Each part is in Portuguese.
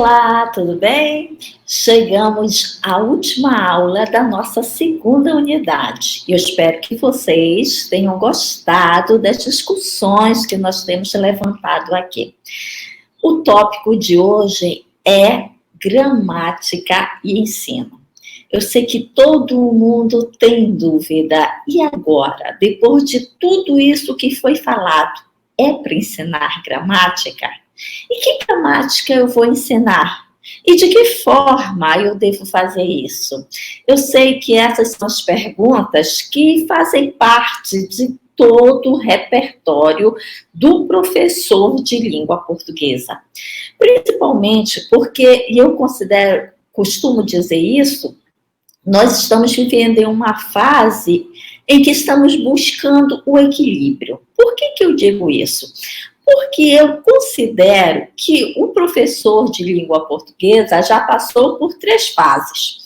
Olá, tudo bem? Chegamos à última aula da nossa segunda unidade. Eu espero que vocês tenham gostado das discussões que nós temos levantado aqui. O tópico de hoje é gramática e ensino. Eu sei que todo mundo tem dúvida. E agora, depois de tudo isso que foi falado, é para ensinar gramática? E que gramática eu vou ensinar? E de que forma eu devo fazer isso? Eu sei que essas são as perguntas que fazem parte de todo o repertório do professor de língua portuguesa. Principalmente porque, e eu costumo dizer isso, nós estamos vivendo em uma fase em que estamos buscando o equilíbrio. Por que eu digo isso? Porque eu considero que o professor de língua portuguesa já passou por 3 fases.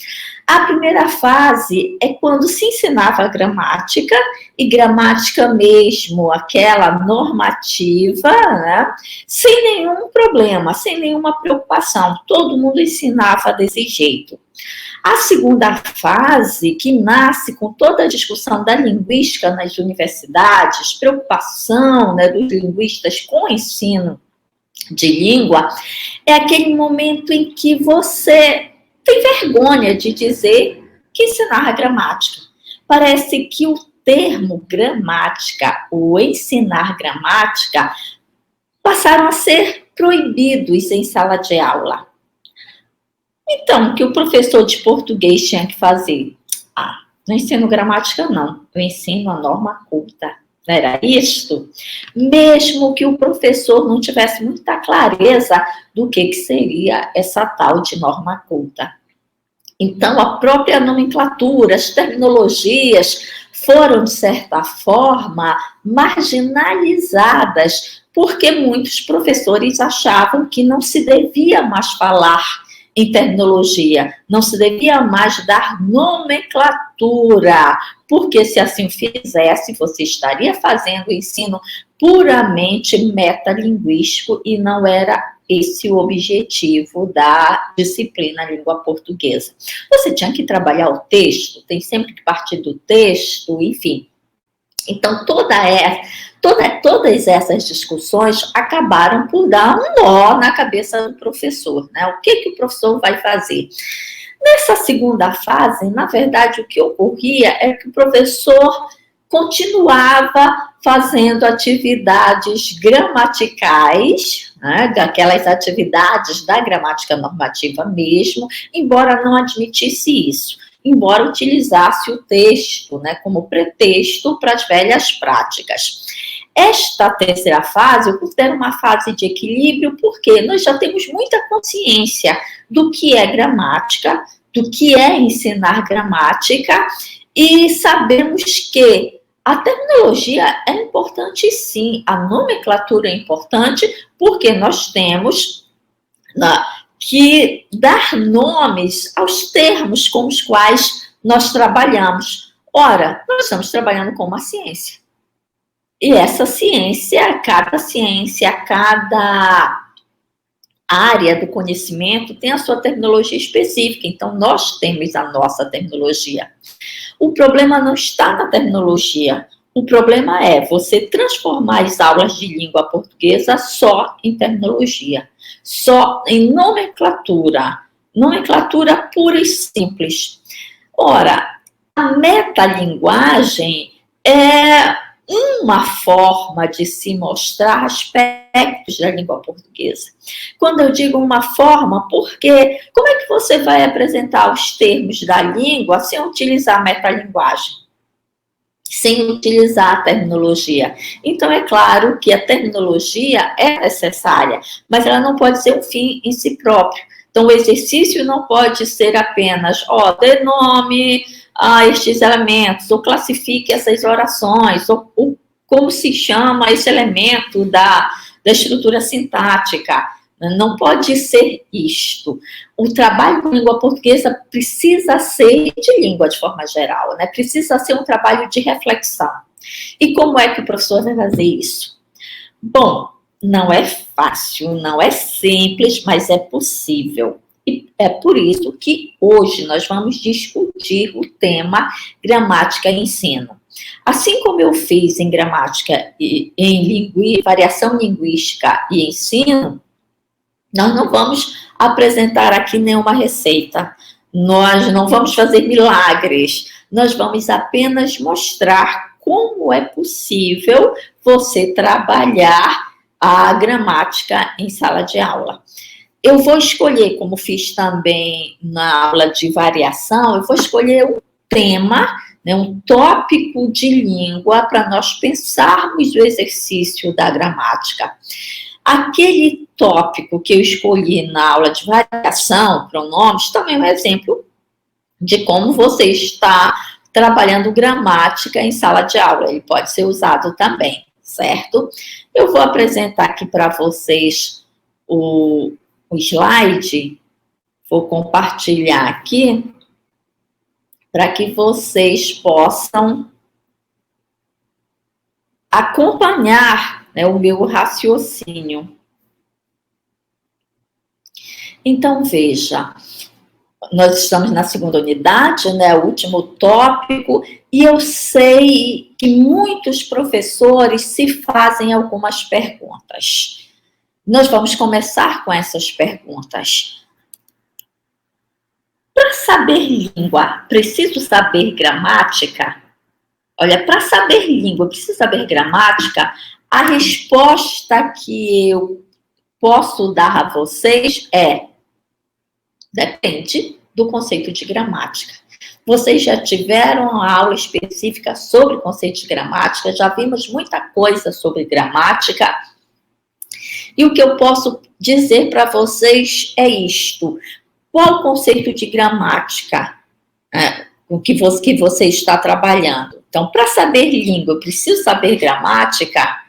A primeira fase é quando se ensinava a gramática, e gramática mesmo, aquela normativa, né? Sem nenhum problema, sem nenhuma preocupação. Todo mundo ensinava desse jeito. A segunda fase, que nasce com toda a discussão da linguística nas universidades, preocupação, né, dos linguistas com o ensino de língua, é aquele momento em que você tem vergonha de dizer que ensinar a gramática. Parece que o termo gramática, ou ensinar gramática, passaram a ser proibidos em sala de aula. Então, o que o professor de português tinha que fazer? Não ensino gramática, não. Eu ensino a norma culta. Não era isto? Mesmo que o professor não tivesse muita clareza do que seria essa tal de norma culta. Então, a própria nomenclatura, as terminologias foram, de certa forma, marginalizadas, porque muitos professores achavam que não se devia mais falar em terminologia, não se devia mais dar nomenclatura, porque se assim fizesse, você estaria fazendo ensino puramente metalinguístico e não era esse o objetivo da disciplina língua portuguesa. Você tinha que trabalhar o texto, tem sempre que partir do texto, enfim. Então, todas essas discussões acabaram por dar um nó na cabeça do professor, né? O que o professor vai fazer? Nessa segunda fase, na verdade, o que ocorria é que o professor continuava fazendo atividades gramaticais, né, daquelas atividades da gramática normativa mesmo, embora não admitisse isso, embora utilizasse o texto, né, como pretexto para as velhas práticas. Esta terceira fase, eu considero uma fase de equilíbrio, porque nós já temos muita consciência do que é gramática, do que é ensinar gramática, e sabemos que a terminologia é importante sim, a nomenclatura é importante, porque nós temos que dar nomes aos termos com os quais nós trabalhamos. Ora, nós estamos trabalhando com uma ciência. E essa ciência, cada área do conhecimento tem a sua terminologia específica, então nós temos a nossa terminologia. O problema não está na terminologia, o problema é você transformar as aulas de língua portuguesa só em terminologia, só em nomenclatura pura e simples. Ora, a metalinguagem é uma forma de se mostrar aspectos da língua portuguesa. Quando eu digo uma forma, porque como é que você vai apresentar os termos da língua sem utilizar a metalinguagem? Sem utilizar a terminologia. Então, é claro que a terminologia é necessária, mas ela não pode ser um fim em si próprio. Então, o exercício não pode ser apenas, dê nome a estes elementos, ou classifique essas orações, ou como se chama esse elemento da estrutura sintática. Não pode ser isto. O trabalho com língua portuguesa precisa ser de língua de forma geral, né? Precisa ser um trabalho de reflexão. E como é que o professor vai fazer isso? Bom, não é fácil, não é simples, mas é possível. E é por isso que hoje nós vamos discutir o tema gramática e ensino. Assim como eu fiz em gramática e em variação linguística e ensino, nós não vamos apresentar aqui nenhuma receita. Nós não vamos fazer milagres. Nós vamos apenas mostrar como é possível você trabalhar a gramática em sala de aula. Eu vou escolher, como fiz também na aula de variação, eu vou escolher um tema, né, um tópico de língua para nós pensarmos o exercício da gramática. Aquele tópico que eu escolhi na aula de variação, pronomes, também é um exemplo de como você está trabalhando gramática em sala de aula. Ele pode ser usado também, certo? Eu vou apresentar aqui para vocês o slide, vou compartilhar aqui, para que vocês possam acompanhar, né, o meu raciocínio. Então, veja, nós estamos na segunda unidade, né, o último tópico, e eu sei que muitos professores se fazem algumas perguntas. Nós vamos começar com essas perguntas. Para saber língua, preciso saber gramática? Olha, para saber língua, preciso saber gramática? A resposta que eu posso dar a vocês é: depende do conceito de gramática. Vocês já tiveram uma aula específica sobre o conceito de gramática, já vimos muita coisa sobre gramática. E o que eu posso dizer para vocês é isto. Qual o conceito de gramática o que você está trabalhando? Então, para saber língua, eu preciso saber gramática?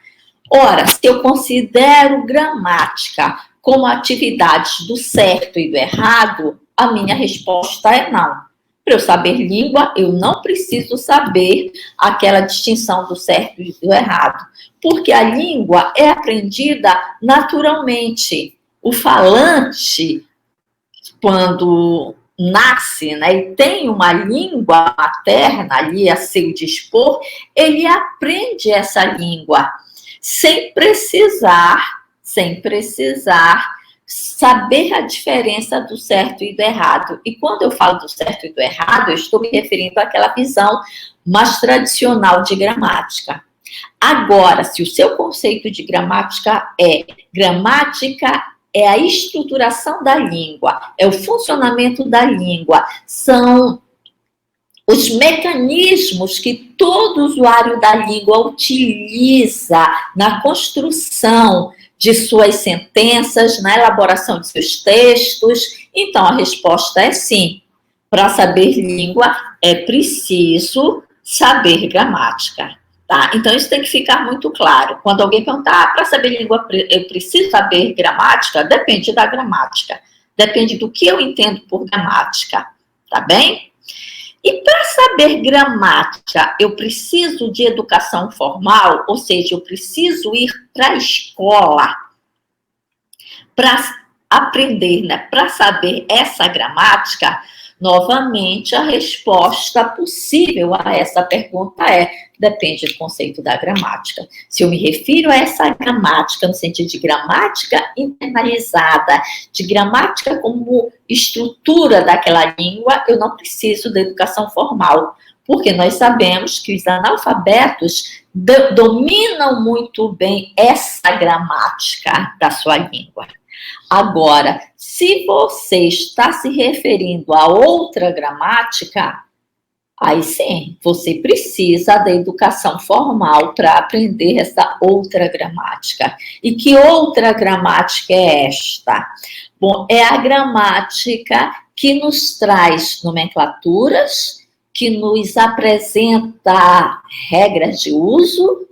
Ora, se eu considero gramática como atividades do certo e do errado, a minha resposta é não. Para eu saber língua, eu não preciso saber aquela distinção do certo e do errado, porque a língua é aprendida naturalmente. O falante, quando nasce, né, e tem uma língua materna ali a seu dispor, ele aprende essa língua sem precisar saber a diferença do certo e do errado. E quando eu falo do certo e do errado, eu estou me referindo àquela visão mais tradicional de gramática. Agora, se o seu conceito de gramática é a estruturação da língua, é o funcionamento da língua, são os mecanismos que todo usuário da língua utiliza na construção de suas sentenças, na elaboração de seus textos. Então, a resposta é sim. Para saber língua, é preciso saber gramática. Tá? Então, isso tem que ficar muito claro. Quando alguém perguntar, para saber língua, eu preciso saber gramática? Depende da gramática. Depende do que eu entendo por gramática. Tá bem? E para saber gramática, eu preciso de educação formal, ou seja, eu preciso ir para a escola para aprender, né? Para saber essa gramática. Novamente, a resposta possível a essa pergunta depende do conceito da gramática. Se eu me refiro a essa gramática no sentido de gramática internalizada, de gramática como estrutura daquela língua, eu não preciso da educação formal, porque nós sabemos que os analfabetos dominam muito bem essa gramática da sua língua. Agora, se você está se referindo a outra gramática, aí sim, você precisa da educação formal para aprender essa outra gramática. E que outra gramática é esta? Bom, é a gramática que nos traz nomenclaturas, que nos apresenta regras de uso.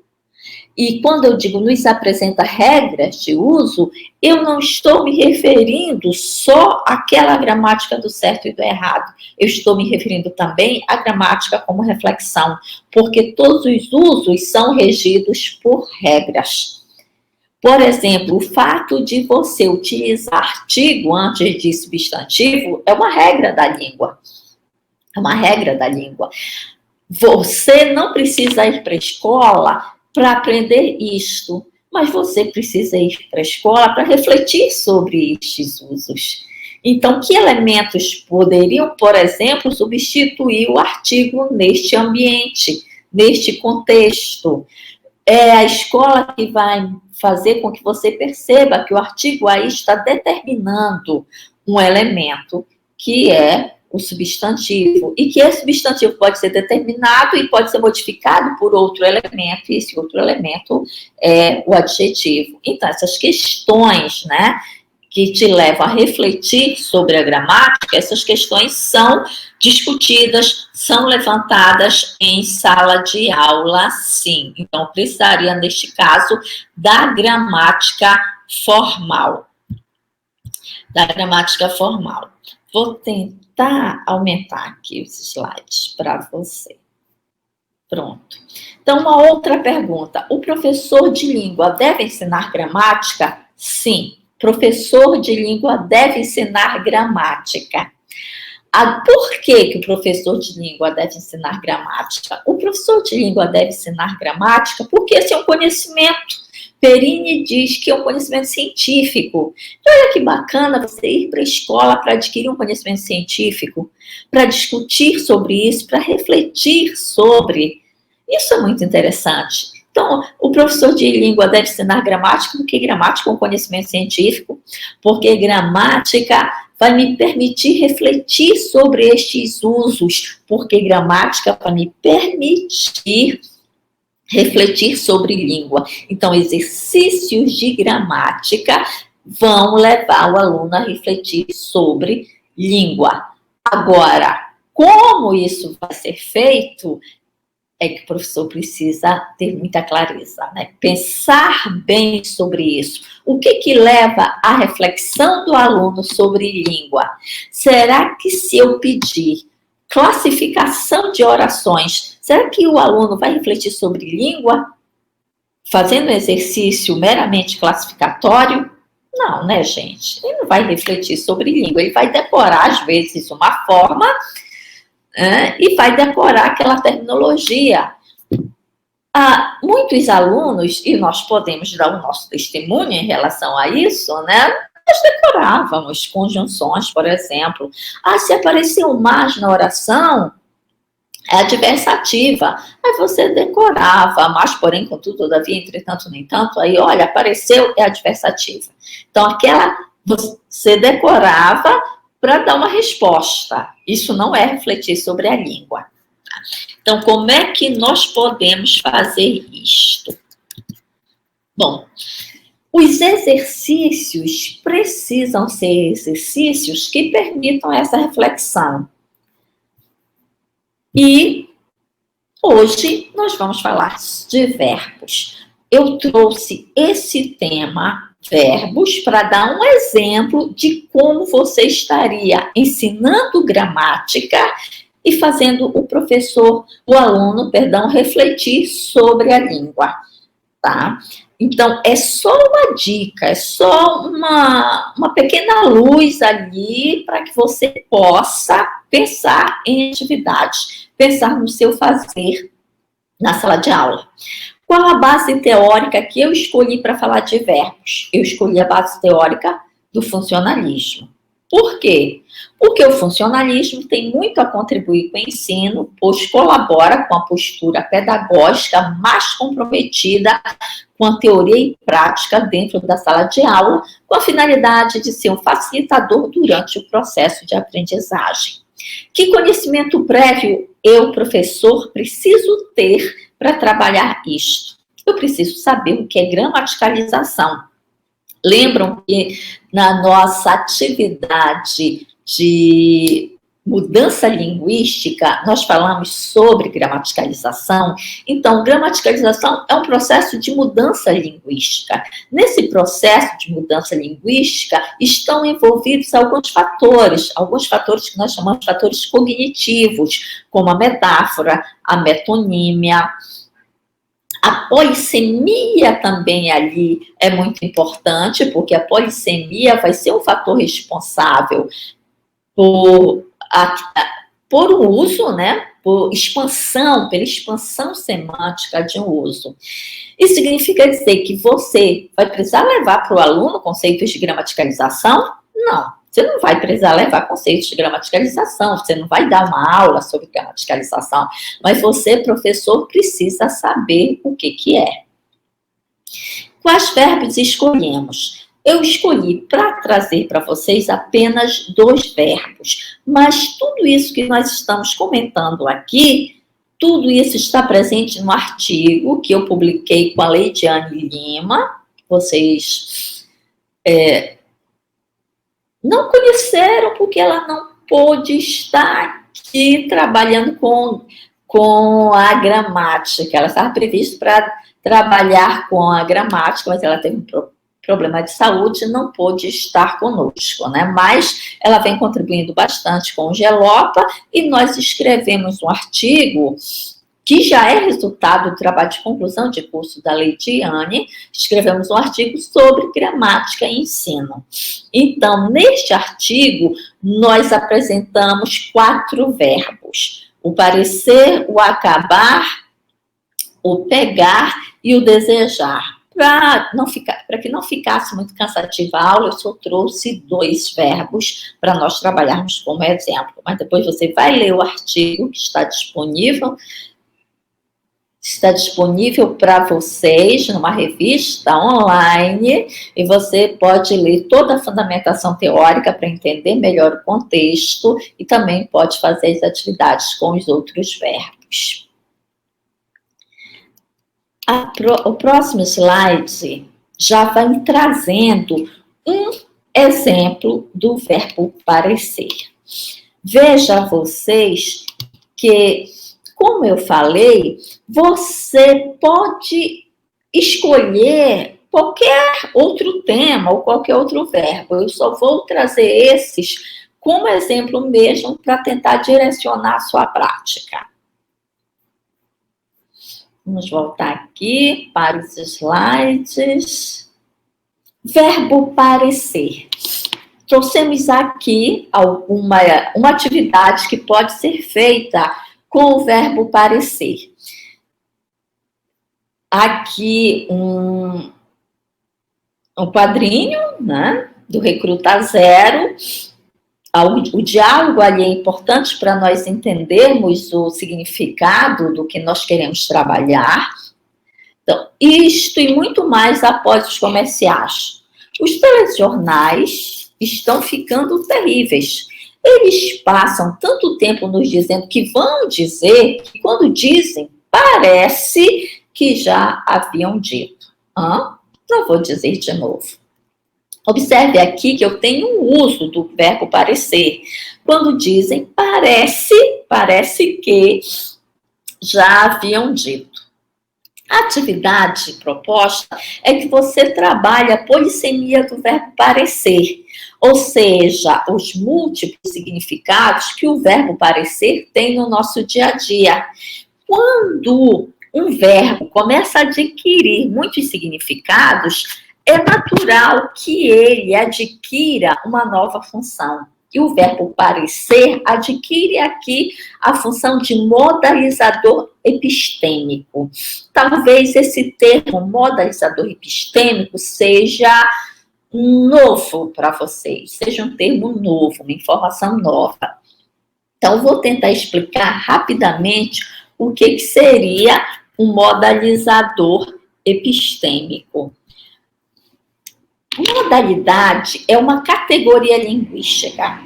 E quando eu digo nos apresenta regras de uso, eu não estou me referindo só àquela gramática do certo e do errado. Eu estou me referindo também à gramática como reflexão, porque todos os usos são regidos por regras. Por exemplo, o fato de você utilizar artigo antes de substantivo é uma regra da língua. É uma regra da língua. Você não precisa ir para a escola para aprender isto, mas você precisa ir para a escola para refletir sobre estes usos. Então, que elementos poderiam, por exemplo, substituir o artigo neste ambiente, neste contexto? É a escola que vai fazer com que você perceba que o artigo aí está determinando um elemento que é o substantivo, e que esse substantivo pode ser determinado e pode ser modificado por outro elemento, e esse outro elemento é o adjetivo. Então, essas questões, né, que te levam a refletir sobre a gramática, essas questões são discutidas, são levantadas em sala de aula, sim. Então, precisaria, neste caso, da gramática formal. Da gramática formal. Vou tentar aumentar aqui os slides para você. Pronto. Então, uma outra pergunta. O professor de língua deve ensinar gramática? Sim. Professor de língua deve ensinar gramática. Por que o professor de língua deve ensinar gramática? O professor de língua deve ensinar gramática porque esse é um conhecimento. Perini diz que é um conhecimento científico. Olha que bacana você ir para a escola para adquirir um conhecimento científico, para discutir sobre isso, para refletir sobre. Isso é muito interessante. Então, o professor de língua deve ensinar gramática, porque gramática é um conhecimento científico, porque gramática vai me permitir refletir sobre estes usos, porque gramática vai me permitir refletir sobre língua. Então, exercícios de gramática vão levar o aluno a refletir sobre língua. Agora, como isso vai ser feito, é que o professor precisa ter muita clareza, né? Pensar bem sobre isso. O que leva à reflexão do aluno sobre língua? Será que se eu pedir classificação de orações, será que o aluno vai refletir sobre língua, fazendo um exercício meramente classificatório? Não, né, gente? Ele não vai refletir sobre língua, ele vai decorar, às vezes, uma forma, e vai decorar aquela terminologia. Muitos alunos, e nós podemos dar o nosso testemunho em relação a isso, né? Nós decorávamos conjunções, por exemplo. Se apareceu mais na oração, é adversativa. Aí você decorava, mas, porém, contudo, todavia, entretanto, nem tanto, aí, olha, apareceu, é adversativa. Então, você decorava para dar uma resposta. Isso não é refletir sobre a língua. Então, como é que nós podemos fazer isto? Bom, os exercícios precisam ser exercícios que permitam essa reflexão. E hoje nós vamos falar de verbos. Eu trouxe esse tema, verbos, para dar um exemplo de como você estaria ensinando gramática e fazendo o aluno, refletir sobre a língua, tá? Então, é só uma dica, é só uma pequena luz ali para que você possa pensar em atividades, pensar no seu fazer na sala de aula. Qual a base teórica que eu escolhi para falar de verbos? Eu escolhi a base teórica do funcionalismo. Por quê? Porque o funcionalismo tem muito a contribuir com o ensino, pois colabora com a postura pedagógica mais comprometida com a teoria e prática dentro da sala de aula, com a finalidade de ser um facilitador durante o processo de aprendizagem. Que conhecimento prévio eu, professor, preciso ter para trabalhar isto? Eu preciso saber o que é gramaticalização. Lembram que na nossa atividade de mudança linguística, nós falamos sobre gramaticalização? Então, gramaticalização é um processo de mudança linguística. Nesse processo de mudança linguística, estão envolvidos alguns fatores que nós chamamos de fatores cognitivos, como a metáfora, a metonímia, A polissemia também ali é muito importante, porque a polissemia vai ser um fator responsável por o uso, né? Pela expansão semântica de um uso. Isso significa dizer que você vai precisar levar para o aluno conceitos de gramaticalização? Não, você não vai precisar levar conceitos de gramaticalização, você não vai dar uma aula sobre gramaticalização, mas você, professor, precisa saber o que é. Quais verbos escolhemos? Eu escolhi para trazer para vocês apenas 2 verbos, mas tudo isso que nós estamos comentando aqui, tudo isso está presente no artigo que eu publiquei com a Leidiane Lima. Vocês não conheceram porque ela não pôde estar aqui trabalhando com a gramática. Ela estava prevista para trabalhar com a gramática, mas ela teve um problema de saúde e não pôde estar conosco, né? Mas ela vem contribuindo bastante com o GELOPA e nós escrevemos um artigo que já é resultado do trabalho de conclusão de curso da Leidiane. Escrevemos um artigo sobre gramática e ensino. Então, neste artigo, nós apresentamos 4 verbos: o parecer, o acabar, o pegar e o desejar. Para que não ficasse muito cansativa a aula, eu só trouxe 2 verbos para nós trabalharmos como exemplo. Mas depois você vai ler o artigo que está disponível. Está disponível para vocês numa revista online e você pode ler toda a fundamentação teórica para entender melhor o contexto e também pode fazer as atividades com os outros verbos. O próximo slide já vai trazendo um exemplo do verbo parecer. Veja vocês que, como eu falei, você pode escolher qualquer outro tema ou qualquer outro verbo. Eu só vou trazer esses como exemplo mesmo para tentar direcionar a sua prática. Vamos voltar aqui para os slides. Verbo parecer. Trouxemos aqui uma atividade que pode ser feita com o verbo parecer. Aqui um quadrinho, né, do Recruta Zero. O diálogo ali é importante para nós entendermos o significado do que nós queremos trabalhar. Então, isto e muito mais após os comerciais. Os telejornais estão ficando terríveis. Eles passam tanto tempo nos dizendo que vão dizer, que quando dizem, parece que já haviam dito. Não vou dizer de novo. Observe aqui que eu tenho um uso do verbo parecer. Quando dizem parece que já haviam dito. A atividade proposta é que você trabalhe a polissemia do verbo parecer, ou seja, os múltiplos significados que o verbo parecer tem no nosso dia a dia. Quando um verbo começa a adquirir muitos significados, é natural que ele adquira uma nova função. E o verbo parecer adquire aqui a função de modalizador epistêmico. Talvez esse termo modalizador epistêmico seja novo para vocês, seja um termo novo, uma informação nova. Então, vou tentar explicar rapidamente o que seria um modalizador epistêmico. Modalidade é uma categoria linguística,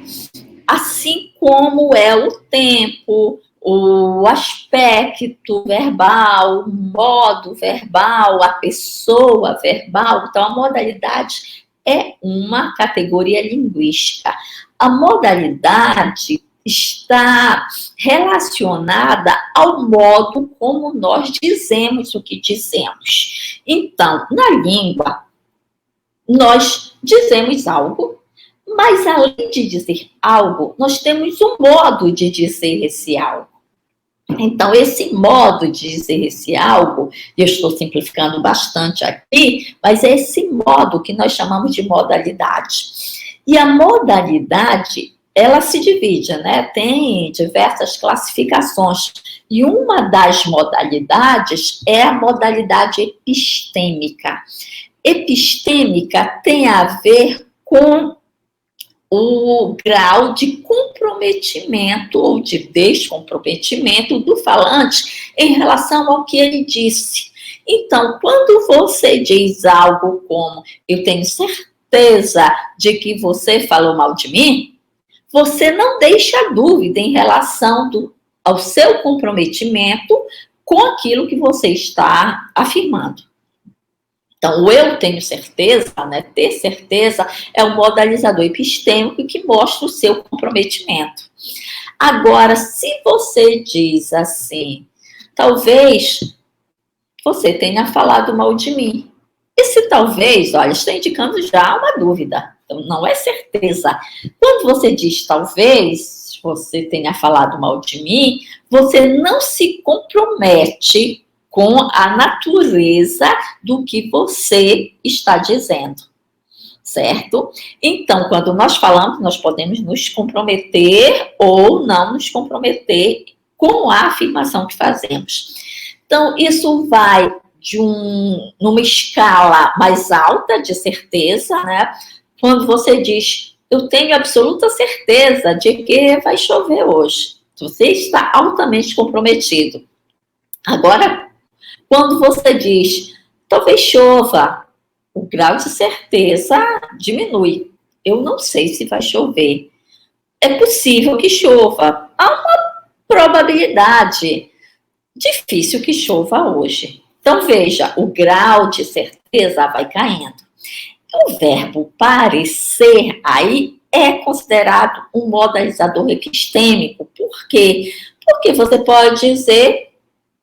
assim como é o tempo, o aspecto verbal, o modo verbal, a pessoa verbal. Então, a modalidade é uma categoria linguística. A modalidade está relacionada ao modo como nós dizemos o que dizemos. Então, na língua, nós dizemos algo, mas além de dizer algo, nós temos um modo de dizer esse algo. Então, esse modo de dizer esse algo, eu estou simplificando bastante aqui, mas é esse modo que nós chamamos de modalidade. E a modalidade, ela se divide, né? Tem diversas classificações. E uma das modalidades é a modalidade epistêmica. Epistêmica tem a ver com o grau de comprometimento ou de descomprometimento do falante em relação ao que ele disse. Então, quando você diz algo como eu tenho certeza de que você falou mal de mim, você não deixa dúvida em relação ao seu comprometimento com aquilo que você está afirmando. Então, o eu tenho certeza, né? Ter certeza é um modalizador epistêmico que mostra o seu comprometimento. Agora, se você diz assim, talvez você tenha falado mal de mim. Esse talvez, olha, está indicando já uma dúvida. Então, não é certeza. Quando você diz talvez você tenha falado mal de mim, você não se compromete com a natureza do que você está dizendo, certo? Então, quando nós falamos, nós podemos nos comprometer ou não nos comprometer com a afirmação que fazemos. Então, isso vai numa escala mais alta de certeza, né? Quando você diz, eu tenho absoluta certeza de que vai chover hoje. Você está altamente comprometido. Agora, quando você diz, talvez chova, o grau de certeza diminui. Eu não sei se vai chover. É possível que chova. Há uma probabilidade. Difícil que chova hoje. Então, veja, o grau de certeza vai caindo. O verbo parecer aí é considerado um modalizador epistêmico. Por quê? Porque você pode dizer,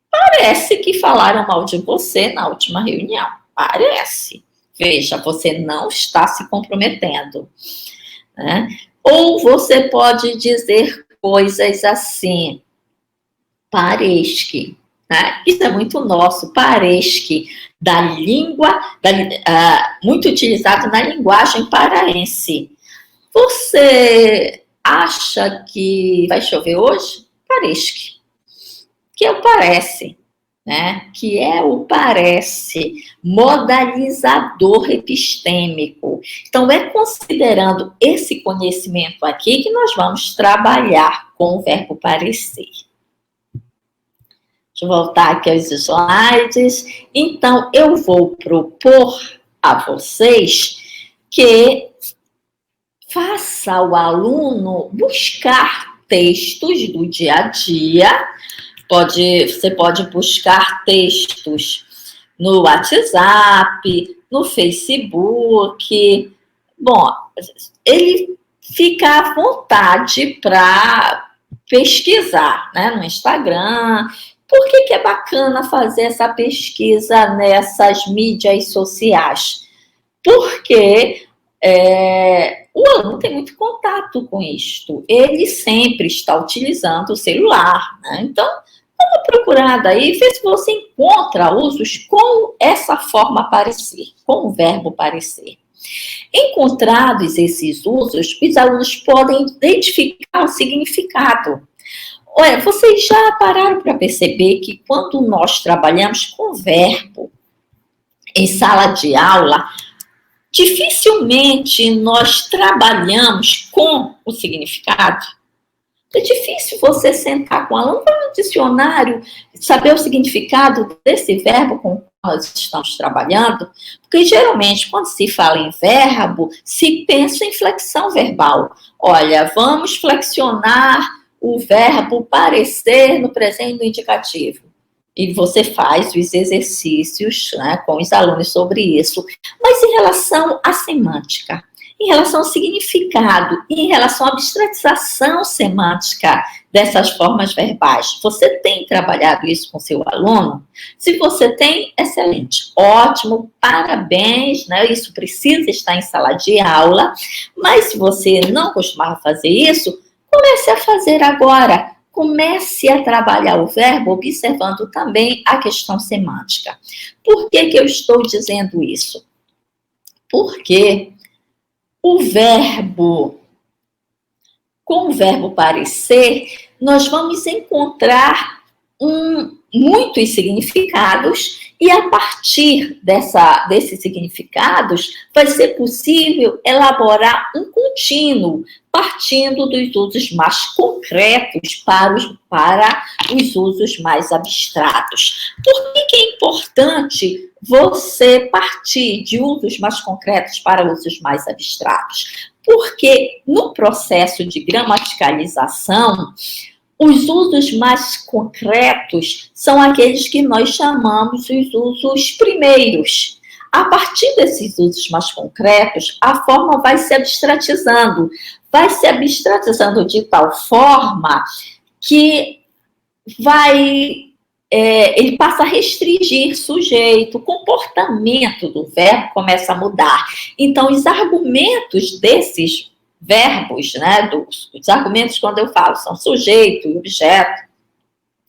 parece que falaram mal de você na última reunião. Parece. Veja, você não está se comprometendo, né? Ou você pode dizer coisas assim, parece, né? Isso é muito nosso, parece, da língua, muito utilizado na linguagem paraense. Você acha que vai chover hoje? Parece. Que é o parece, né? Que é o parece, modalizador epistêmico. Então, é considerando esse conhecimento aqui que nós vamos trabalhar com o verbo parecer. Deixa eu voltar aqui aos slides. Então, eu vou propor a vocês que faça o aluno buscar textos do dia a dia. Você pode buscar textos no WhatsApp, no Facebook. Bom, ele fica à vontade para pesquisar, né, no Instagram. Por que é bacana fazer essa pesquisa nessas mídias sociais? Porque o aluno tem muito contato com isto. Ele sempre está utilizando o celular, né? Então, dá uma procurada aí, vê se você encontra usos com essa forma parecer, com o verbo parecer. Encontrados esses usos, os alunos podem identificar o significado. Olha, vocês já pararam para perceber que quando nós trabalhamos com verbo em sala de aula, dificilmente nós trabalhamos com o significado? É difícil você sentar com o aluno para um dicionário, saber o significado desse verbo com o qual nós estamos trabalhando, porque geralmente quando se fala em verbo, se pensa em flexão verbal. Olha, vamos flexionar o verbo parecer no presente do indicativo. E você faz os exercícios, né, com os alunos sobre isso. Mas em relação à semântica, em relação ao significado e em relação à abstratização semântica dessas formas verbais, você tem trabalhado isso com seu aluno? Se você tem, excelente, ótimo, parabéns, né? Isso precisa estar em sala de aula, mas se você não costumava fazer isso, comece a fazer agora. comece a trabalhar o verbo observando também a questão semântica. Por que eu estou dizendo isso? Porque com o verbo parecer, nós vamos encontrar muitos significados e a partir desses significados vai ser possível elaborar um contínuo partindo dos usos mais concretos para os usos mais abstratos. Por que é importante você partir de usos mais concretos para usos mais abstratos? Porque no processo de gramaticalização, os usos mais concretos são aqueles que nós chamamos os usos primeiros. A partir desses usos mais concretos, a forma vai se abstratizando de tal forma que ele passa a restringir sujeito, o comportamento do verbo começa a mudar. Então, os argumentos desses verbos, né, os argumentos, quando eu falo, são sujeito e objeto,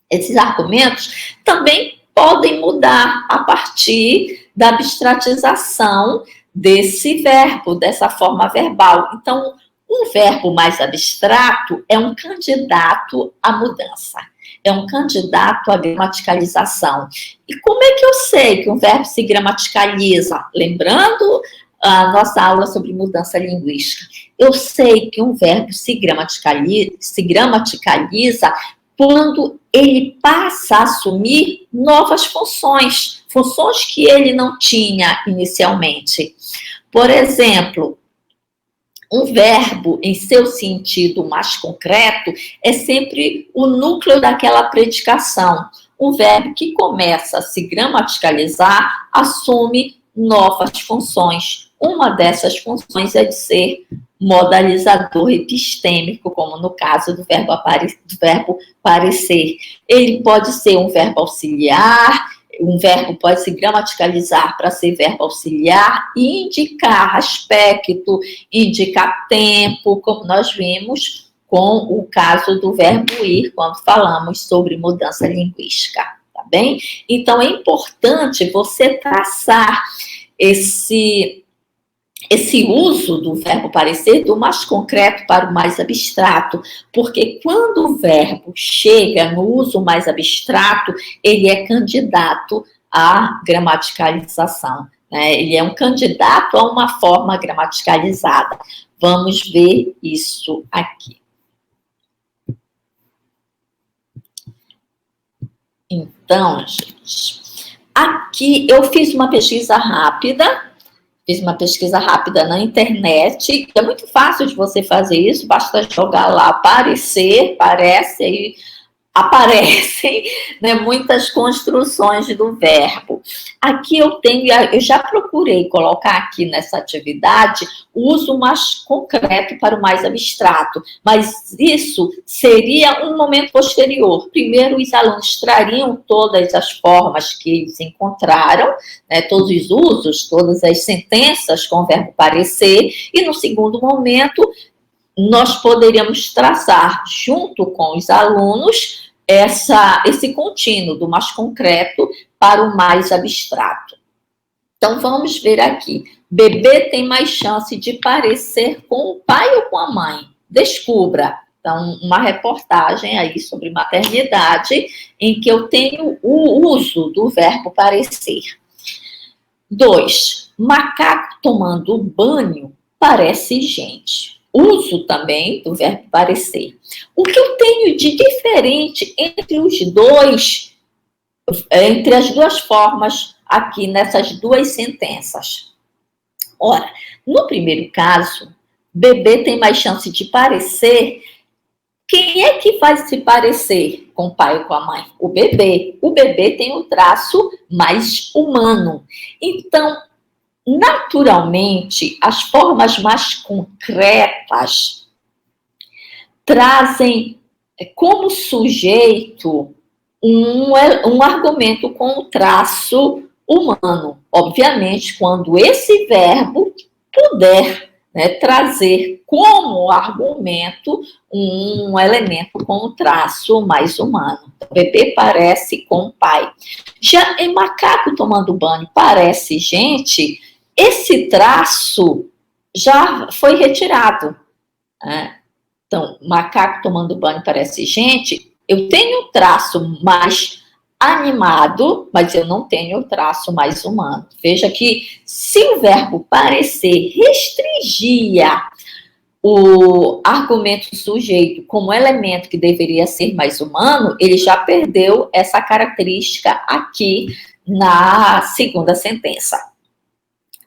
esses argumentos também podem mudar a partir da abstratização desse verbo, dessa forma verbal. Então, um verbo mais abstrato é um candidato à mudança, é um candidato à gramaticalização. E como é que eu sei que um verbo se gramaticaliza? Lembrando a nossa aula sobre mudança linguística. Eu sei que um verbo se gramaticaliza quando ele passa a assumir novas funções que ele não tinha inicialmente. Por exemplo, um verbo, em seu sentido mais concreto, é sempre o núcleo daquela predicação. Um verbo que começa a se gramaticalizar assume novas funções. Uma dessas funções é de ser modalizador epistêmico, como no caso do verbo parecer. Ele pode ser um verbo auxiliar, um verbo pode se gramaticalizar para ser verbo auxiliar e indicar aspecto, indicar tempo, como nós vimos com o caso do verbo ir, quando falamos sobre mudança linguística, tá bem? Então, é importante você traçar esse uso do verbo parecer do mais concreto para o mais abstrato, porque quando o verbo chega no uso mais abstrato, ele é candidato à gramaticalização, né? Ele é um candidato a uma forma gramaticalizada. Vamos ver isso aqui. Então, gente, aqui eu fiz uma pesquisa rápida na internet, que é muito fácil de você fazer isso, basta jogar lá parecer, parece, aí aparecem, né, muitas construções do verbo. Aqui eu já procurei colocar aqui nessa atividade o uso mais concreto para o mais abstrato, mas isso seria um momento posterior. Primeiro, os alunos trariam todas as formas que eles encontraram, né, todos os usos, todas as sentenças com o verbo parecer, e no segundo momento, nós poderíamos traçar, junto com os alunos, esse contínuo do mais concreto para o mais abstrato. Então, vamos ver aqui. Bebê tem mais chance de parecer com o pai ou com a mãe? Descubra. Então, uma reportagem aí sobre maternidade, em que eu tenho o uso do verbo parecer. 2. Macaco tomando banho parece gente. Uso também do verbo parecer. O que eu tenho de diferente entre as duas formas aqui nessas duas sentenças? Ora, no primeiro caso, bebê tem mais chance de parecer. Quem é que vai se parecer com o pai ou com a mãe? O bebê. O bebê tem o traço mais humano. Então, naturalmente, as formas mais concretas trazem como sujeito um argumento com o traço humano. Obviamente, quando esse verbo puder né, trazer como argumento um elemento com o traço mais humano. O bebê parece com o pai. Já em macaco tomando banho parece gente, esse traço já foi retirado, né? Então, macaco tomando banho parece gente, eu tenho um traço mais animado, mas eu não tenho o traço mais humano. Veja que se o verbo parecer restringia o argumento sujeito como elemento que deveria ser mais humano, ele já perdeu essa característica aqui na segunda sentença.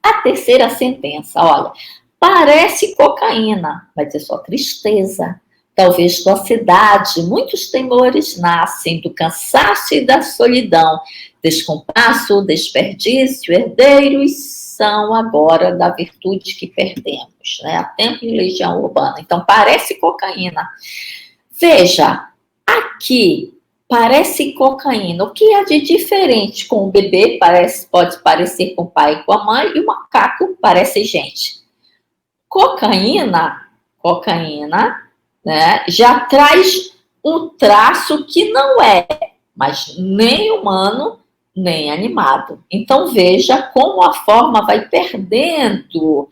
A terceira sentença, olha, parece cocaína, mas é só tristeza. Talvez docidade, muitos temores nascem do cansaço e da solidão. Descompasso, desperdício, herdeiros são agora da virtude que perdemos, né? Há tempo em legião urbana. Então, parece cocaína. Veja, aqui parece cocaína. O que há de diferente com o bebê? Pode parecer com o pai e com a mãe, e o macaco parece gente. Cocaína, né, já traz um traço que não é, mas nem humano, nem animado. Então, veja como a forma vai perdendo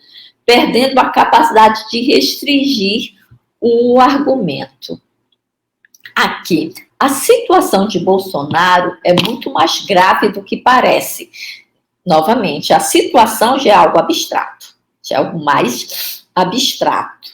a capacidade de restringir o argumento. Aqui, a situação de Bolsonaro é muito mais grave do que parece. Novamente, a situação já é algo abstrato, já é algo mais abstrato.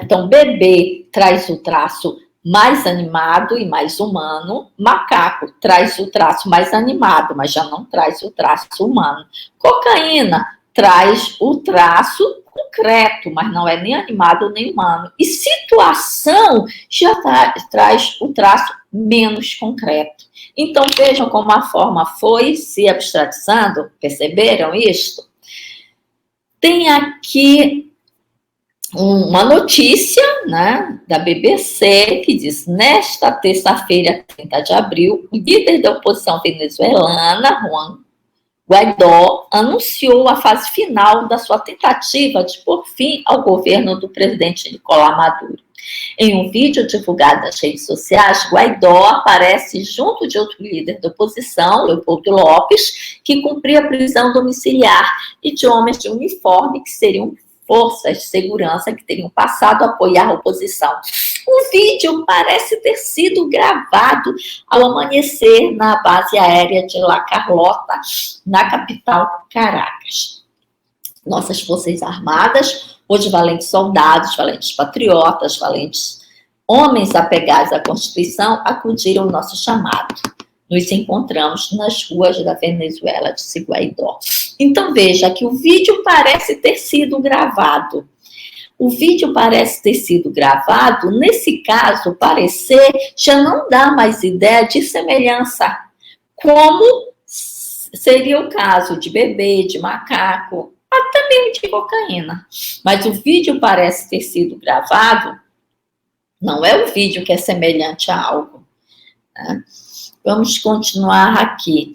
Então, bebê traz o traço mais animado e mais humano, macaco traz o traço mais animado, mas já não traz o traço humano. Cocaína traz o traço concreto, mas não é nem animado nem humano. E situação já traz o traço menos concreto. Então, vejam como a forma foi se abstratizando, perceberam isto? Tem aqui uma notícia, né, da BBC que diz: nesta terça-feira, 30 de abril, o líder da oposição venezuelana, Juan Guaidó, anunciou a fase final da sua tentativa de pôr fim ao governo do presidente Nicolás Maduro. Em um vídeo divulgado nas redes sociais, Guaidó aparece junto de outro líder da oposição, Leopoldo Lopes, que cumpria prisão domiciliar, e de homens de uniforme que seriam forças de segurança que teriam passado a apoiar a oposição. O vídeo parece ter sido gravado ao amanhecer na base aérea de La Carlota, na capital Caracas. Nossas forças armadas, hoje valentes soldados, valentes patriotas, valentes homens apegados à Constituição, acudiram ao nosso chamado. Nos encontramos nas ruas da Venezuela, disse Guaidó. Então, veja que o vídeo parece ter sido gravado. O vídeo parece ter sido gravado, nesse caso, parecer já não dá mais ideia de semelhança, como seria o caso de bebê, de macaco, até mesmo de cocaína. Mas o vídeo parece ter sido gravado, não é o vídeo que é semelhante a algo, né? Vamos continuar aqui.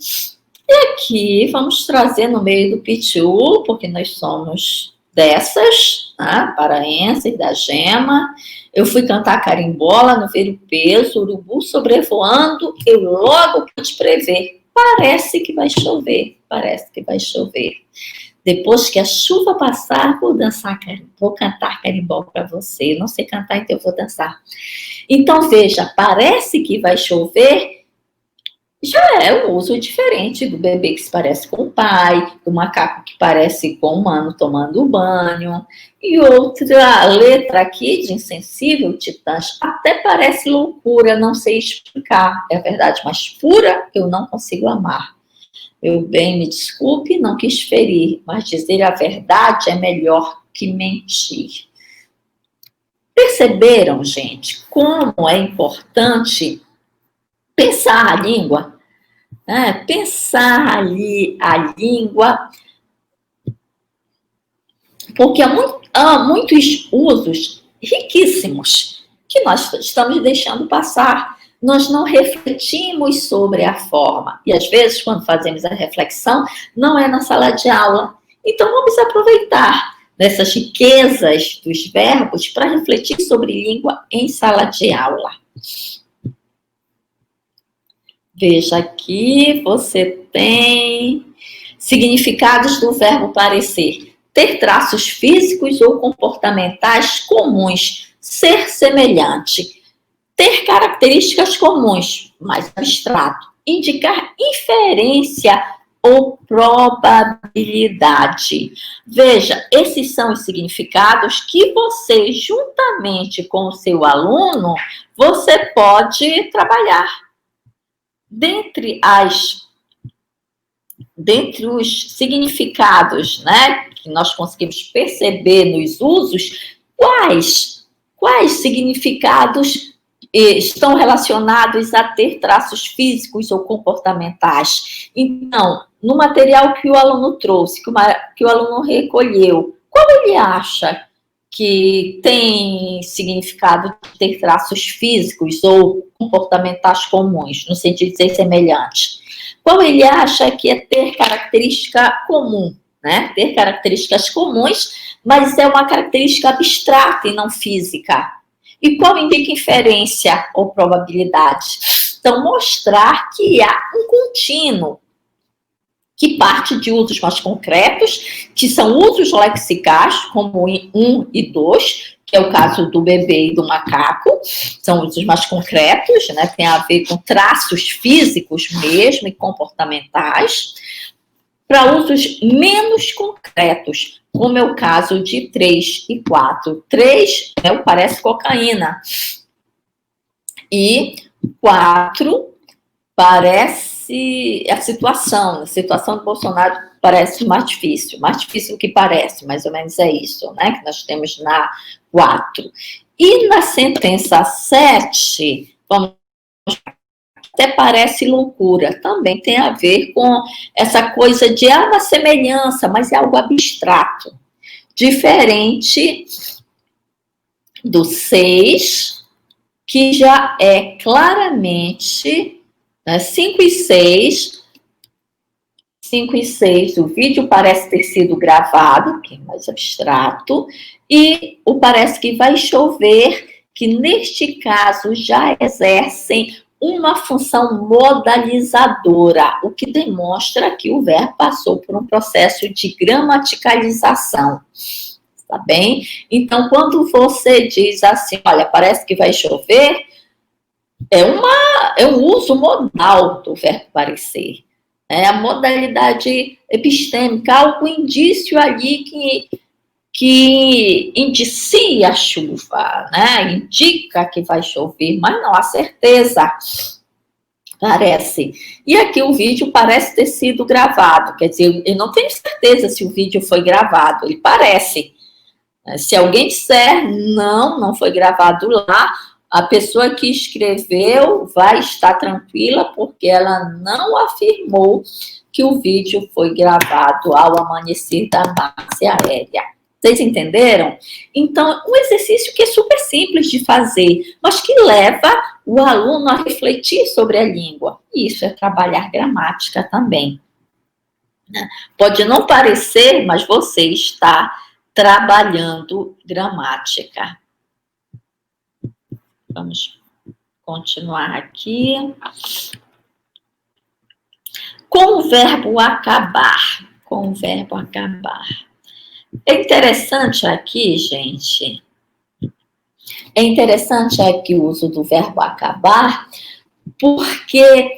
E aqui vamos trazer no meio do pitiu, porque nós somos dessas, né, paraenses, da Gema. Eu fui cantar carimbola no Ver o Peso, urubu sobrevoando, eu logo pude prever. Parece que vai chover, parece que vai chover. Depois que a chuva passar, vou cantar carimbó para você. Eu não sei cantar, então eu vou dançar. Então, veja, parece que vai chover, já é um uso diferente do bebê que se parece com o pai, do macaco que parece com o humano tomando banho. E outra letra aqui de Insensível, Titãs, até parece loucura, não sei explicar, é verdade, mas pura eu não consigo amar. Meu bem, me desculpe, não quis ferir, mas dizer a verdade é melhor que mentir. Perceberam, gente, como é importante pensar a língua, né? Pensar ali a língua, porque há muitos usos riquíssimos que nós estamos deixando passar. Nós não refletimos sobre a forma. E às vezes, quando fazemos a reflexão, não é na sala de aula. Então, vamos aproveitar nessas riquezas dos verbos para refletir sobre língua em sala de aula. Veja aqui, você tem significados do verbo parecer. Ter traços físicos ou comportamentais comuns. Ser semelhante. Ter características comuns, mais abstrato. Indicar inferência ou probabilidade. Veja, esses são os significados que você, juntamente com o seu aluno, você pode trabalhar. Dentre os significados, né, que nós conseguimos perceber nos usos, quais significados estão relacionados a ter traços físicos ou comportamentais? Então, no material que o aluno trouxe, que o aluno recolheu, qual ele acha que tem significado de ter traços físicos ou comportamentais comuns, no sentido de ser semelhante? Qual ele acha que é ter característica comum, né? Ter características comuns, mas é uma característica abstrata e não física. E qual indica inferência ou probabilidade? Então, mostrar que há um contínuo que parte de usos mais concretos, que são usos lexicais, como 1 e 2, que é o caso do bebê e do macaco, são usos mais concretos, né? Tem a ver com traços físicos mesmo e comportamentais, para usos menos concretos, como é o caso de 3 e 4. 3 é o parece cocaína, e 4 parece a situação do Bolsonaro parece mais difícil do que parece, mais ou menos é isso, né, que nós temos na 4. E na sentença 7, vamos, até parece loucura, também tem a ver com essa coisa de uma semelhança, mas é algo abstrato, diferente do 6, que já é claramente 5 e 6, o vídeo parece ter sido gravado, que é mais abstrato, e o parece que vai chover, que neste caso já exercem uma função modalizadora, o que demonstra que o verbo passou por um processo de gramaticalização. Tá bem? Então, quando você diz assim, olha, parece que vai chover, é um uso modal do verbo parecer. É a modalidade epistêmica, algum indício ali que indicia a chuva, né? Indica que vai chover, mas não há certeza. Parece. E aqui o vídeo parece ter sido gravado, quer dizer, eu não tenho certeza se o vídeo foi gravado, ele parece. Se alguém disser, não foi gravado lá, a pessoa que escreveu vai estar tranquila, porque ela não afirmou que o vídeo foi gravado ao amanhecer da base aérea. Vocês entenderam? Então, um exercício que é super simples de fazer, mas que leva o aluno a refletir sobre a língua. Isso é trabalhar gramática também. Pode não parecer, mas você está trabalhando gramática. Vamos continuar aqui. Com o verbo acabar. Com o verbo acabar. É interessante aqui, gente. É interessante aqui o uso do verbo acabar, porque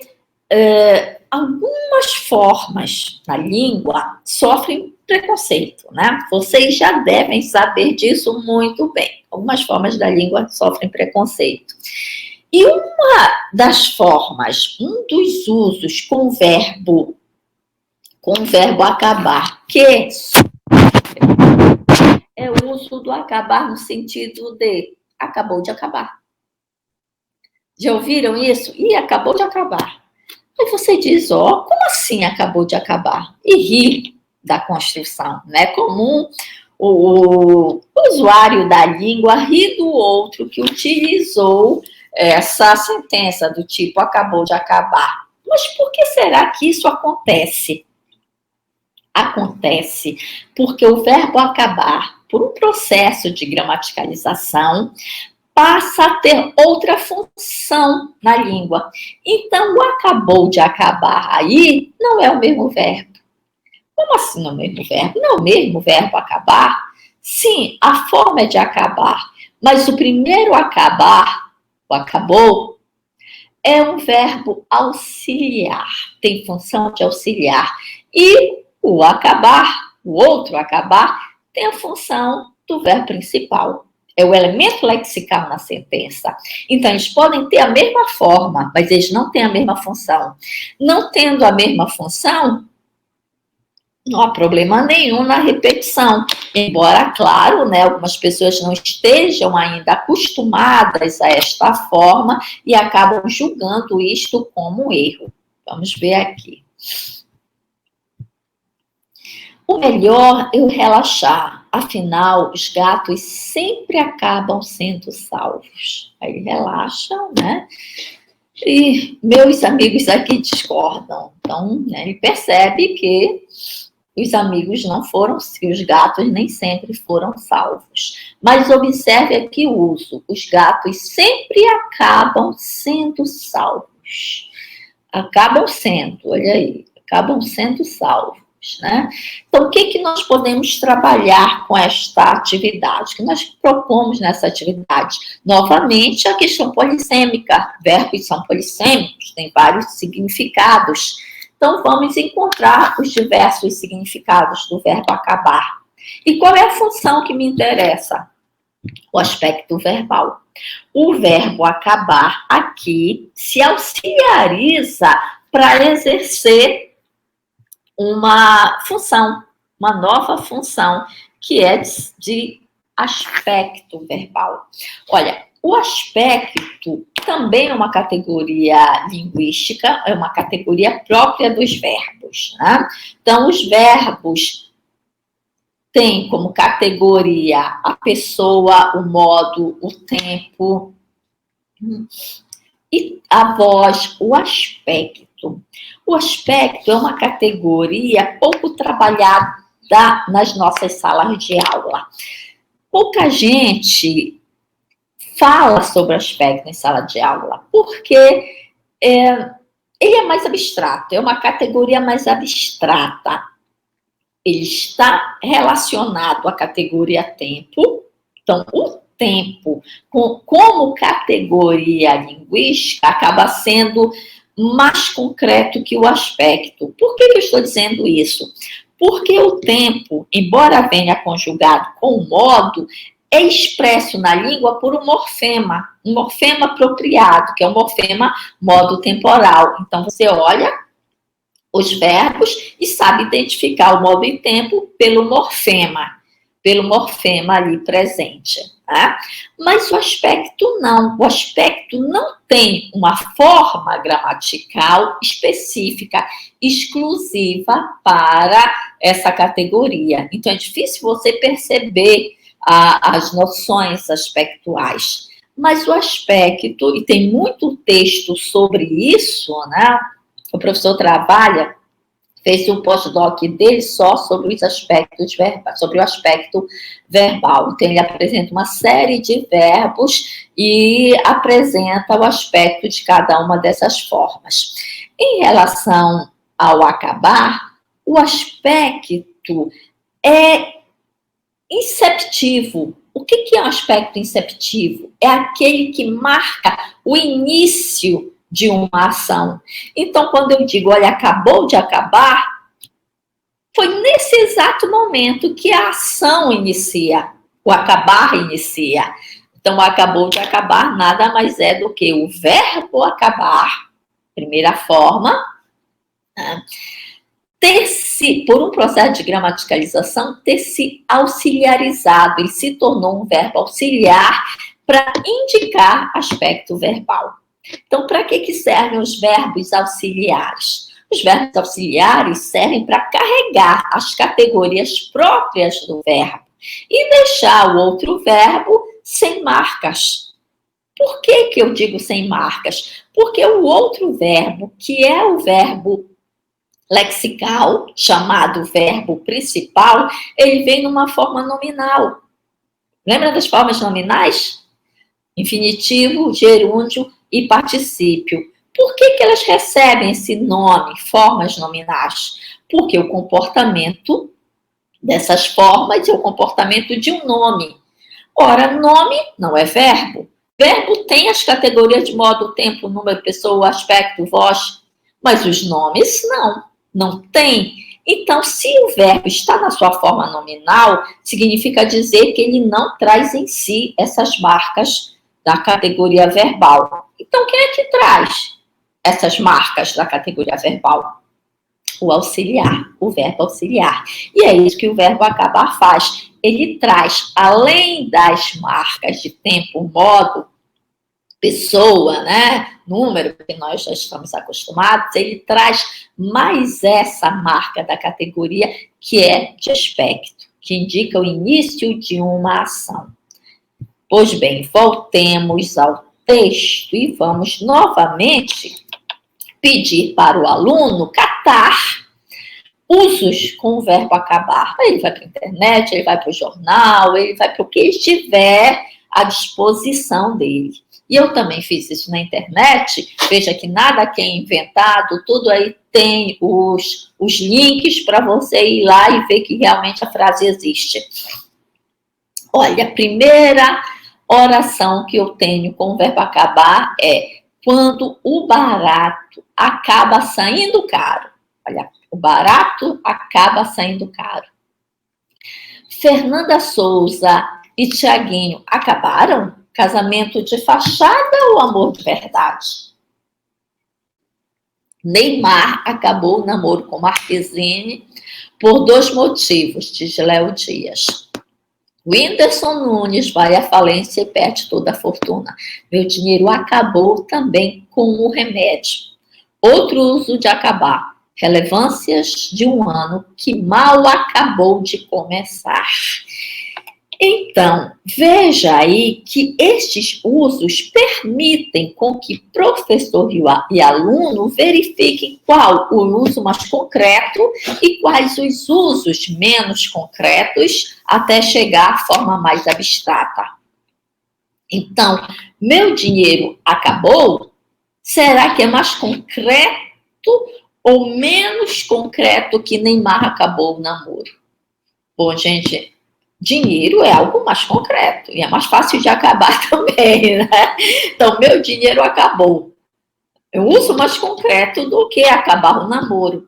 algumas formas na língua sofrem preconceito, né? Vocês já devem saber disso muito bem. Algumas formas da língua sofrem preconceito. E uma das formas, um dos usos com o verbo acabar, que é o uso do acabar no sentido de acabou de acabar. Já ouviram isso? Ih, acabou de acabar. Aí você diz, como assim acabou de acabar? E ri da construção, né? Comum o usuário da língua ri do outro que utilizou essa sentença do tipo acabou de acabar. Mas por que será que isso acontece? acontece porque o verbo acabar, por um processo de gramaticalização, passa a ter outra função na língua. Então, o acabou de acabar aí não é o mesmo verbo. Como assim não é o mesmo verbo? Não é o mesmo verbo acabar? Sim, a forma é de acabar, mas o primeiro acabar, o acabou, é um verbo auxiliar, tem função de auxiliar. E o acabar, o outro acabar, tem a função do verbo principal. É o elemento lexical na sentença. Então, eles podem ter a mesma forma, mas eles não têm a mesma função. Não tendo a mesma função, não há problema nenhum na repetição. Embora, claro, né, algumas pessoas não estejam ainda acostumadas a esta forma e acabam julgando isto como um erro. Vamos ver aqui. O melhor é o relaxar. Afinal, os gatos sempre acabam sendo salvos. Aí relaxam, né? E meus amigos aqui discordam. Então, né, ele percebe que os amigos não foram, que os gatos nem sempre foram salvos. Mas observe aqui o uso. Os gatos sempre acabam sendo salvos. Acabam sendo, olha aí, acabam sendo salvos. Né? Então, o que nós podemos trabalhar com esta atividade? O que nós propomos nessa atividade? Novamente, a questão polissêmica. Verbos são polissêmicos, têm vários significados. Então, vamos encontrar os diversos significados do verbo acabar. E qual é a função que me interessa? O aspecto verbal. O verbo acabar aqui se auxiliariza para exercer uma função, uma nova função, que é de aspecto verbal. Olha, o aspecto também é uma categoria linguística, é uma categoria própria dos verbos, né? Então, os verbos têm como categoria a pessoa, o modo, o tempo, e a voz, o aspecto. O aspecto é uma categoria pouco trabalhada nas nossas salas de aula. Pouca gente fala sobre aspecto em sala de aula, porque ele é mais abstrato, é uma categoria mais abstrata. Ele está relacionado à categoria tempo. Então, o tempo, como categoria linguística, acaba sendo mais concreto que o aspecto. Por que eu estou dizendo isso? Porque o tempo, embora venha conjugado com o modo, é expresso na língua por um morfema apropriado, que é o morfema modo temporal. Então, você olha os verbos e sabe identificar o modo e tempo pelo morfema ali presente. Tá? Mas o aspecto não tem uma forma gramatical específica, exclusiva para essa categoria. Então, é difícil você perceber as noções aspectuais. Mas o aspecto, e tem muito texto sobre isso, né? O professor trabalha, fez um pós-doc dele só sobre os aspectos verbais, sobre o aspecto verbal. Então, ele apresenta uma série de verbos e apresenta o aspecto de cada uma dessas formas. Em relação ao acabar, o aspecto é inceptivo. O que é um aspecto inceptivo? É aquele que marca o início de uma ação. Então, quando eu digo, olha, acabou de acabar, foi nesse exato momento que a ação inicia, o acabar inicia. Então, o acabou de acabar nada mais é do que o verbo acabar, primeira forma, né? Por um processo de gramaticalização, ter se auxiliarizado, ele se tornou um verbo auxiliar para indicar aspecto verbal. Então, para que servem os verbos auxiliares? Os verbos auxiliares servem para carregar as categorias próprias do verbo e deixar o outro verbo sem marcas. Por que eu digo sem marcas? Porque o outro verbo, que é o verbo lexical, chamado verbo principal, ele vem numa forma nominal. Lembra das formas nominais? Infinitivo, gerúndio e particípio. Por que elas recebem esse nome, formas nominais? Porque o comportamento dessas formas é o comportamento de um nome. Ora, nome não é verbo. Verbo tem as categorias de modo, tempo, número, pessoa, aspecto, voz, mas os nomes não tem. Então, se o verbo está na sua forma nominal, significa dizer que ele não traz em si essas marcas da categoria verbal. Então, quem é que traz essas marcas da categoria verbal? O auxiliar, o verbo auxiliar. E é isso que o verbo acabar faz. Ele traz, além das marcas de tempo, modo, pessoa, né, número, que nós já estamos acostumados, ele traz mais essa marca da categoria, que é de aspecto, que indica o início de uma ação. Pois bem, voltemos ao texto e vamos novamente pedir para o aluno catar usos com o verbo acabar. Ele vai para a internet, ele vai para o jornal, ele vai para o que estiver à disposição dele. E eu também fiz isso na internet. Veja que nada aqui é inventado, tudo aí tem os links para você ir lá e ver que realmente a frase existe. Olha, a primeira oração que eu tenho com o verbo acabar é quando o barato acaba saindo caro. Olha, o barato acaba saindo caro. Fernanda Souza e Tiaguinho acabaram? Casamento de fachada ou amor de verdade? Neymar acabou o namoro com Marquezine por 2 motivos, diz Léo Dias. Whindersson Nunes vai à falência e perde toda a fortuna. Meu dinheiro acabou também com o remédio. Outro uso de acabar. Relevâncias de um ano que mal acabou de começar. Então, veja aí que estes usos permitem com que professor e aluno verifiquem qual o uso mais concreto e quais os usos menos concretos até chegar à forma mais abstrata. Então, meu dinheiro acabou? Será que é mais concreto ou menos concreto que Neymar acabou o namoro? Bom, gente, dinheiro é algo mais concreto e é mais fácil de acabar também, né? Então, meu dinheiro acabou. Eu uso mais concreto do que acabar o namoro.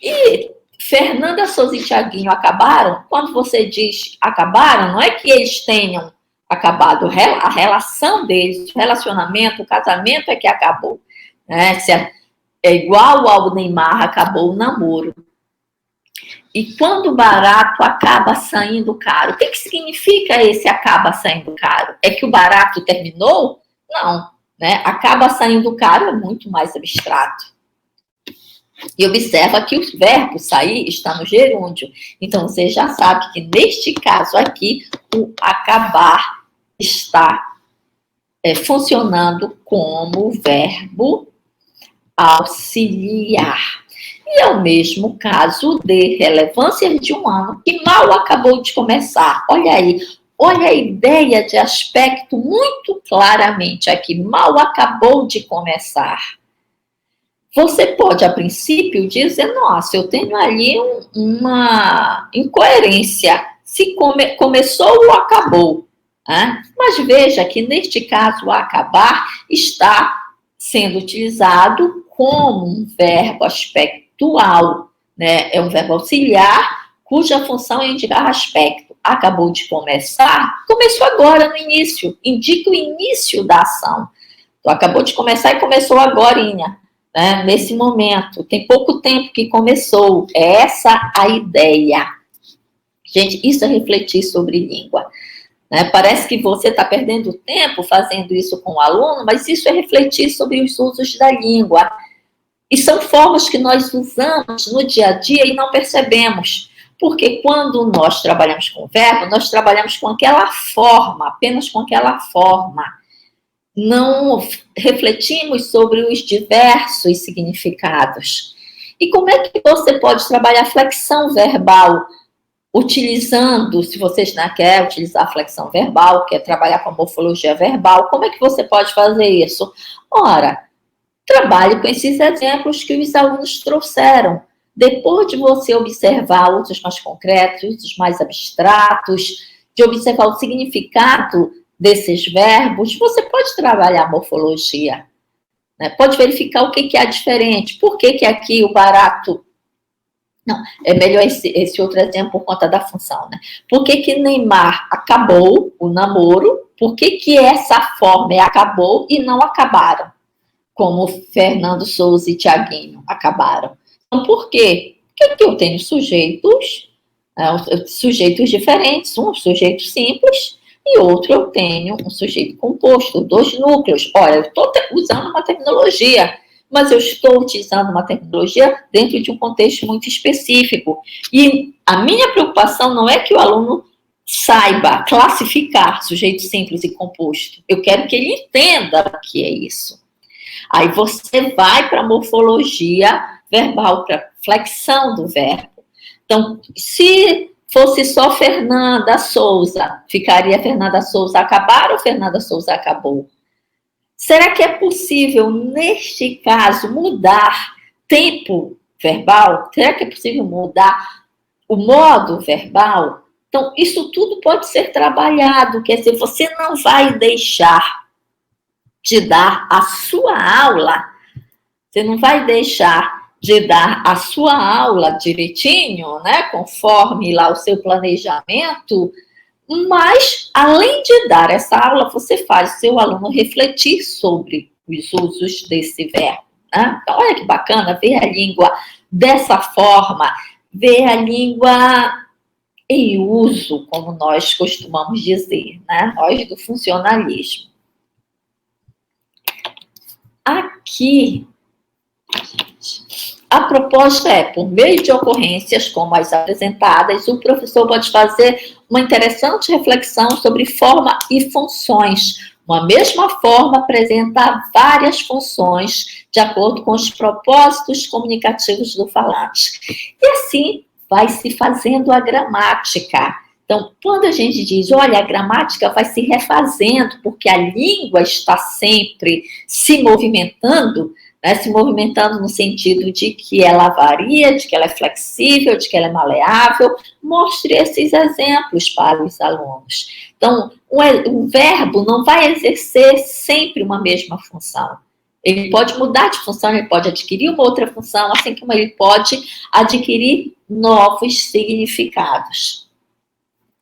E Fernanda Souza e Tiaguinho acabaram? Quando você diz acabaram, não é que eles tenham acabado. A relação deles, o relacionamento, o casamento é que acabou. Né? Se é igual ao Neymar, acabou o namoro. E quando o barato acaba saindo caro, o que significa esse acaba saindo caro? É que o barato terminou? Não, né? Acaba saindo caro é muito mais abstrato. E observa que o verbo sair está no gerúndio. Então, você já sabe que neste caso aqui, o acabar está funcionando como verbo auxiliar. E é o mesmo caso de relevância de um ano que mal acabou de começar. Olha aí, olha a ideia de aspecto muito claramente aqui. Mal acabou de começar. Você pode, a princípio, dizer, nossa, eu tenho ali uma incoerência. Se começou ou acabou. Né? Mas veja que, neste caso, o acabar está sendo utilizado como um verbo aspectual, né? É um verbo auxiliar, cuja função é indicar aspecto. Acabou de começar, começou agora no início, indica o início da ação. Então, acabou de começar e começou agorinha, né? Nesse momento. Tem pouco tempo que começou. É essa a ideia. Gente, isso é refletir sobre língua. Né? Parece que você está perdendo tempo fazendo isso com o aluno, mas isso é refletir sobre os usos da língua. E são formas que nós usamos no dia a dia e não percebemos. Porque quando nós trabalhamos com o verbo, nós trabalhamos com aquela forma, apenas com aquela forma. Não refletimos sobre os diversos significados. E como é que você pode trabalhar flexão verbal utilizando, se vocês não querem utilizar a flexão verbal, quer trabalhar com a morfologia verbal, como é que você pode fazer isso? Ora, trabalhe com esses exemplos que os alunos trouxeram. Depois de você observar outros mais concretos, outros mais abstratos, de observar o significado desses verbos, você pode trabalhar a morfologia, né? Pode verificar o que há diferente. Por que aqui o barato... Não, é melhor esse outro exemplo por conta da função, né? Por que Neymar acabou o namoro? Por que essa forma acabou e não acabaram? Como Fernando Souza e Tiaguinho acabaram. Então, por quê? Porque eu tenho sujeitos diferentes, um sujeito simples e outro eu tenho um sujeito composto, 2 núcleos. Olha, eu estou usando uma terminologia, mas eu estou utilizando uma terminologia dentro de um contexto muito específico. E a minha preocupação não é que o aluno saiba classificar sujeito simples e composto. Eu quero que ele entenda o que é isso. Aí você vai para a morfologia verbal, para a flexão do verbo. Então, se fosse só Fernanda Souza, ficaria Fernanda Souza acabar ou Fernanda Souza acabou? Será que é possível, neste caso, mudar tempo verbal? Será que é possível mudar o modo verbal? Então, isso tudo pode ser trabalhado, quer dizer, você não vai deixar de dar a sua aula, você não vai deixar de dar a sua aula direitinho, né, conforme lá o seu planejamento, mas, além de dar essa aula, você faz o seu aluno refletir sobre os usos desse verbo, né? Então, olha que bacana ver a língua dessa forma, ver a língua em uso, como nós costumamos dizer, né? Nós do funcionalismo. Aqui, a proposta é, por meio de ocorrências como as apresentadas, o professor pode fazer uma interessante reflexão sobre forma e funções. Uma mesma forma apresenta várias funções de acordo com os propósitos comunicativos do falante. E assim vai se fazendo a gramática. Então, quando a gente diz, olha, a gramática vai se refazendo, porque a língua está sempre se movimentando, né, se movimentando no sentido de que ela varia, de que ela é flexível, de que ela é maleável, mostre esses exemplos para os alunos. Então, o verbo não vai exercer sempre uma mesma função. Ele pode mudar de função, ele pode adquirir uma outra função, assim como ele pode adquirir novos significados.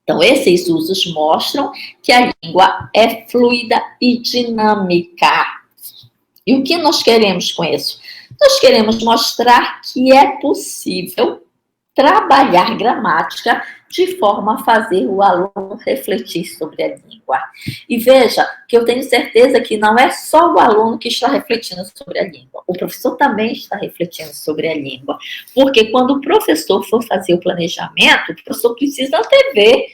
Então, esses usos mostram que a língua é fluida e dinâmica. E o que nós queremos com isso? Nós queremos mostrar que é possível trabalhar gramática de forma a fazer o aluno refletir sobre a língua. E veja que eu tenho certeza que não é só o aluno que está refletindo sobre a língua, o professor também está refletindo sobre a língua. Porque quando o professor for fazer o planejamento, o professor precisa antever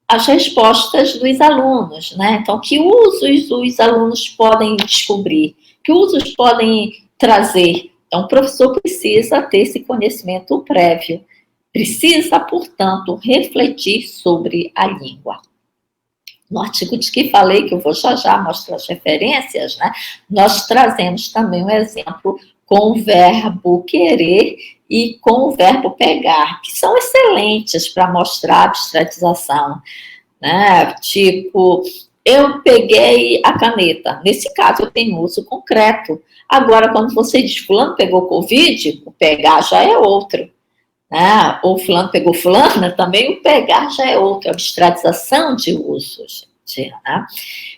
as respostas dos alunos, né? Então, que usos os alunos podem descobrir, que usos podem trazer. Então, o professor precisa ter esse conhecimento prévio, precisa, portanto, refletir sobre a língua. No artigo de que falei, que eu vou já mostrar as referências, né? Nós trazemos também um exemplo com o verbo querer e com o verbo pegar, que são excelentes para mostrar a abstratização, né? Tipo, eu peguei a caneta. Nesse caso, eu tenho uso concreto. Agora, quando você diz fulano pegou Covid, o pegar já é outro. Né? Ou fulano pegou fulana, também o pegar já é outro. Abstratização de uso, gente, né?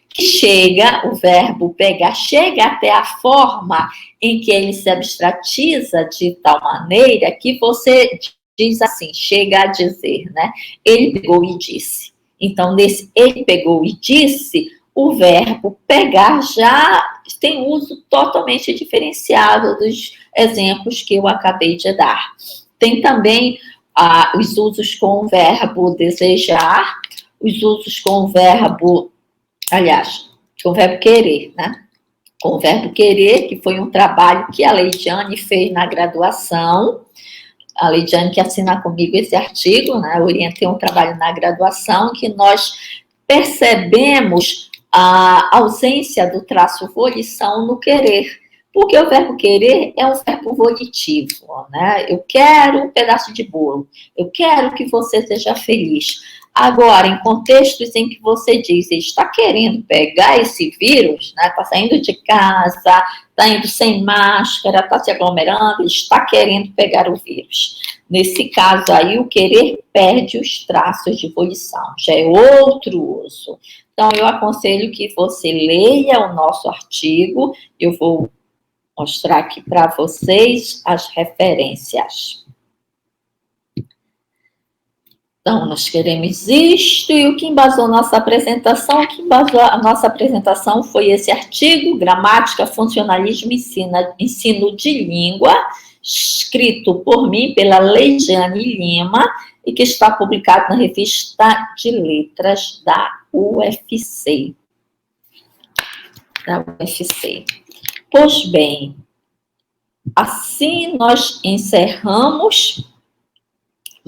Que chega, o verbo pegar, chega até a forma em que ele se abstratiza de tal maneira que você diz assim, chega a dizer, né? Ele pegou e disse. Então, nesse ele pegou e disse, o verbo pegar já tem uso totalmente diferenciado dos exemplos que eu acabei de dar. Tem também os usos com o verbo desejar, os usos com o verbo, aliás, com o verbo querer, né? com o verbo querer, que foi um trabalho que a Leidiane fez na graduação. A Leidiane que assina comigo esse artigo, né? Eu orientei um trabalho na graduação que nós percebemos a ausência do traço volição no querer, porque o verbo querer é um verbo volitivo, né? Eu quero um pedaço de bolo, eu quero que você seja feliz. Agora, em contextos em que você diz, está querendo pegar esse vírus, né? Está saindo de casa, está indo sem máscara, está se aglomerando, está querendo pegar o vírus. Nesse caso aí, o querer perde os traços de volição, já é outro uso. Então, eu aconselho que você leia o nosso artigo, eu vou mostrar aqui para vocês as referências. Então, nós queremos isto, e o que embasou nossa apresentação? O que embasou a nossa apresentação foi esse artigo, Gramática, Funcionalismo e Ensino de Língua, escrito por mim, pela Leidiane Lima, e que está publicado na Revista de Letras da UFC. Pois bem, assim nós encerramos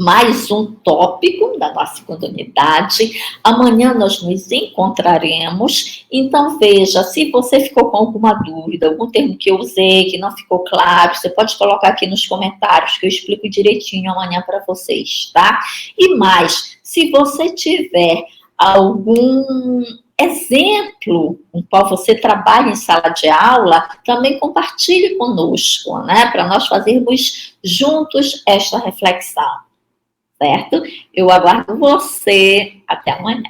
mais um tópico da nossa segunda unidade. Amanhã nós nos encontraremos. Então, veja, se você ficou com alguma dúvida, algum termo que eu usei que não ficou claro, você pode colocar aqui nos comentários, que eu explico direitinho amanhã para vocês, tá? E mais, se você tiver algum exemplo com qual você trabalha em sala de aula, também compartilhe conosco, né? Para nós fazermos juntos esta reflexão. Certo? Eu aguardo você. Até amanhã.